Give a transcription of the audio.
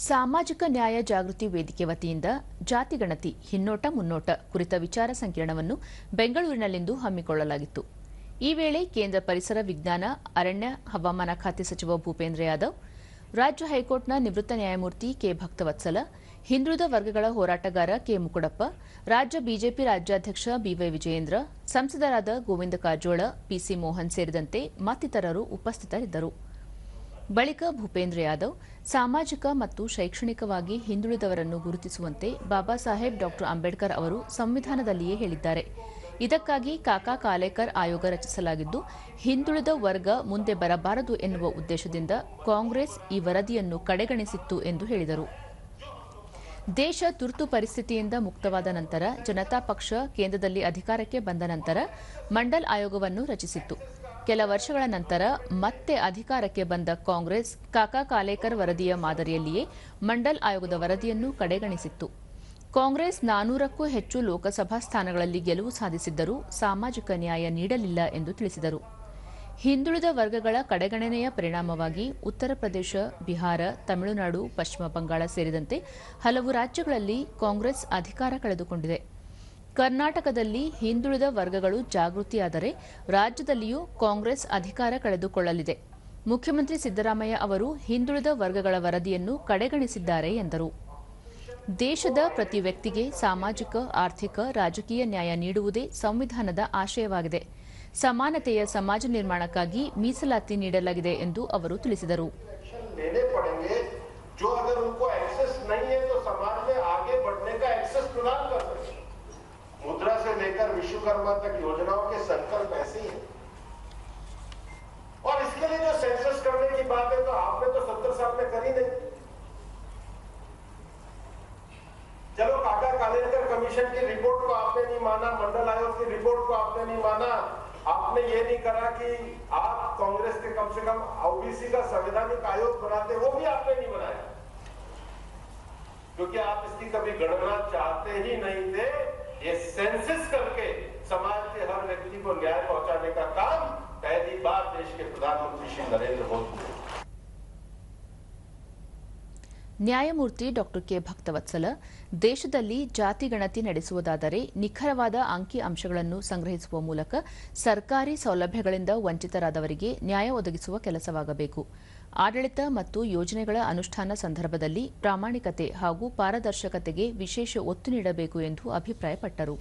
ಸಾಮಾಜಿಕ ನ್ಯಾಯ ಜಾಗೃತಿ ವೇದಿಕೆ ವತಿಯಿಂದ ಜಾತಿಗಣತಿ ಹಿನ್ನೋಟ ಮುನ್ನೋಟ ಕುರಿತ ವಿಚಾರ ಸಂಕಿರಣವನ್ನು ಬೆಂಗಳೂರಿನಲ್ಲಿಂದು ಹಮ್ಮಿಕೊಳ್ಳಲಾಗಿತ್ತು. ಈ ವೇಳೆ ಕೇಂದ್ರ ಪರಿಸರ ವಿಜ್ಞಾನ ಅರಣ್ಯ ಹವಾಮಾನ ಖಾತೆ ಸಚಿವ ಭೂಪೇಂದ್ರ ಯಾದವ್, ರಾಜ್ಯ ಹೈಕೋರ್ಟ್ನ ನಿವೃತ್ತ ನ್ಯಾಯಮೂರ್ತಿ ಕೆ ಭಕ್ತವತ್ಸಲ, ಹಿಂದುಳಿದ ವರ್ಗಗಳ ಹೋರಾಟಗಾರ ಕೆ ಮುಕುಡಪ್ಪ, ರಾಜ್ಯ ಬಿಜೆಪಿ ರಾಜ್ಯಾಧ್ಯಕ್ಷ ಬಿವೈ ವಿಜಯೇಂದ್ರ, ಸಂಸದರಾದ ಗೋವಿಂದ ಕಾರಜೋಳ, ಪಿಸಿ ಮೋಹನ್ ಸೇರಿದಂತೆ ಮತ್ತಿತರರು ಉಪಸ್ಥಿತರಿದ್ದರು. ಬಳಿಕ ಭೂಪೇಂದ್ರ ಯಾದವ್ ಸಾಮಾಜಿಕ ಮತ್ತು ಶೈಕ್ಷಣಿಕವಾಗಿ ಹಿಂದುಳಿದವರನ್ನು ಗುರುತಿಸುವಂತೆ ಬಾಬಾ ಸಾಹೇಬ್ ಡಾ ಅಂಬೇಡ್ಕರ್ ಅವರು ಸಂವಿಧಾನದಲ್ಲಿಯೇ ಹೇಳಿದ್ದಾರೆ. ಇದಕ್ಕಾಗಿ ಕಾಕಾ ಕಾಲೇಕರ್ ಆಯೋಗ ರಚಿಸಲಾಗಿದ್ದು, ಹಿಂದುಳಿದ ವರ್ಗ ಮುಂದೆ ಬರಬಾರದು ಎನ್ನುವ ಉದ್ದೇಶದಿಂದ ಕಾಂಗ್ರೆಸ್ ಈ ವರದಿಯನ್ನು ಕಡೆಗಣಿಸಿತ್ತು ಎಂದು ಹೇಳಿದರು. ದೇಶ ತುರ್ತು ಪರಿಸ್ಥಿತಿಯಿಂದ ಮುಕ್ತವಾದ ನಂತರ ಜನತಾ ಪಕ್ಷ ಕೇಂದ್ರದಲ್ಲಿ ಅಧಿಕಾರಕ್ಕೆ ಬಂದ ನಂತರ ಮಂಡಲ್ ಆಯೋಗವನ್ನು ರಚಿಸಿತ್ತು. ಕೆಲ ವರ್ಷಗಳ ನಂತರ ಮತ್ತೆ ಅಧಿಕಾರಕ್ಕೆ ಬಂದ ಕಾಂಗ್ರೆಸ್ ಕಾಕಾ ಕಾಲೇಕರ್ ವರದಿಯ ಮಾದರಿಯಲ್ಲಿಯೇ ಮಂಡಲ್ ಆಯೋಗದ ವರದಿಯನ್ನು ಕಡೆಗಣಿಸಿತ್ತು. ಕಾಂಗ್ರೆಸ್ 400ಕ್ಕೂ ಹೆಚ್ಚು ಲೋಕಸಭಾ ಸ್ಥಾನಗಳಲ್ಲಿ ಗೆಲುವು ಸಾಧಿಸಿದ್ದರೂ ಸಾಮಾಜಿಕ ನ್ಯಾಯ ನೀಡಲಿಲ್ಲ ಎಂದು ತಿಳಿಸಿದರು. ಹಿಂದುಳಿದ ವರ್ಗಗಳ ಕಡೆಗಣನೆಯ ಪರಿಣಾಮವಾಗಿ ಉತ್ತರ ಪ್ರದೇಶ, ಬಿಹಾರ, ತಮಿಳುನಾಡು, ಪಶ್ಚಿಮ ಬಂಗಾಳ ಸೇರಿದಂತೆ ಹಲವು ರಾಜ್ಯಗಳಲ್ಲಿ ಕಾಂಗ್ರೆಸ್ ಅಧಿಕಾರ ಕಳೆದುಕೊಂಡಿದೆ. ಕರ್ನಾಟಕದಲ್ಲಿ ಹಿಂದುಳಿದ ವರ್ಗಗಳು ಜಾಗೃತಿಯಾದರೆ ರಾಜ್ಯದಲ್ಲಿಯೂ ಕಾಂಗ್ರೆಸ್ ಅಧಿಕಾರ ಕಳೆದುಕೊಳ್ಳಲಿದೆ. ಮುಖ್ಯಮಂತ್ರಿ ಸಿದ್ದರಾಮಯ್ಯ ಅವರು ಹಿಂದುಳಿದ ವರ್ಗಗಳ ವರದಿಯನ್ನು ಕಡೆಗಣಿಸಿದ್ದಾರೆ ಎಂದರು. ದೇಶದ ಪ್ರತಿ ವ್ಯಕ್ತಿಗೆ ಸಾಮಾಜಿಕ, ಆರ್ಥಿಕ, ರಾಜಕೀಯ ನ್ಯಾಯ ನೀಡುವುದೇ ಸಂವಿಧಾನದ ಆಶಯವಾಗಿದೆ. ಸಮಾನತೆಯ ಸಮಾಜ ನಿರ್ಮಾಣಕ್ಕಾಗಿ ಮೀಸಲಾತಿ ನೀಡಲಾಗಿದೆ ಎಂದು ಅವರು ತಿಳಿಸಿದರು. मुद्रा से लेकर विश्वकर्मा तक योजनाओं के संकल्प ऐसे ही है। और इसके लिए जो सेंसस करने की बात है, तो आपने तो 70 साल में करी नहीं। चलो, काका कालेकर कमीशन की रिपोर्ट को आपने नहीं माना, मंडल आयोग की रिपोर्ट को आपने नहीं माना, आपने ये नहीं करा कि आप कांग्रेस के कम से कम ओबीसी का संवैधानिक आयोग बनाते, वो भी आपने नहीं बनाया, क्योंकि आप इसकी कभी गणना चाहते ही नहीं थे। ये सेंसस करके समाज के हर व्यक्ति को न्याय पहुंचाने का काम पहली बार देश के प्रधानमंत्री श्री नरेंद्र मोदी ने। ನ್ಯಾಯಮೂರ್ತಿ ಡಾ ಕೆ ಭಕ್ತವತ್ಸಲ, ದೇಶದಲ್ಲಿ ಜಾತಿ ಗಣತಿ ನಡೆಸುವುದಾದರೆ ನಿಖರವಾದ ಅಂಕಿ ಅಂಶಗಳನ್ನು ಸಂಗ್ರಹಿಸುವ ಮೂಲಕ ಸರ್ಕಾರಿ ಸೌಲಭ್ಯಗಳಿಂದ ವಂಚಿತರಾದವರಿಗೆ ನ್ಯಾಯ ಒದಗಿಸುವ ಕೆಲಸವಾಗಬೇಕು. ಆಡಳಿತ ಮತ್ತು ಯೋಜನೆಗಳ ಅನುಷ್ಠಾನ ಸಂದರ್ಭದಲ್ಲಿ ಪ್ರಾಮಾಣಿಕತೆ ಹಾಗೂ ಪಾರದರ್ಶಕತೆಗೆ ವಿಶೇಷ ಒತ್ತು ನೀಡಬೇಕು ಎಂದು ಅಭಿಪ್ರಾಯಪಟ್ಟರು.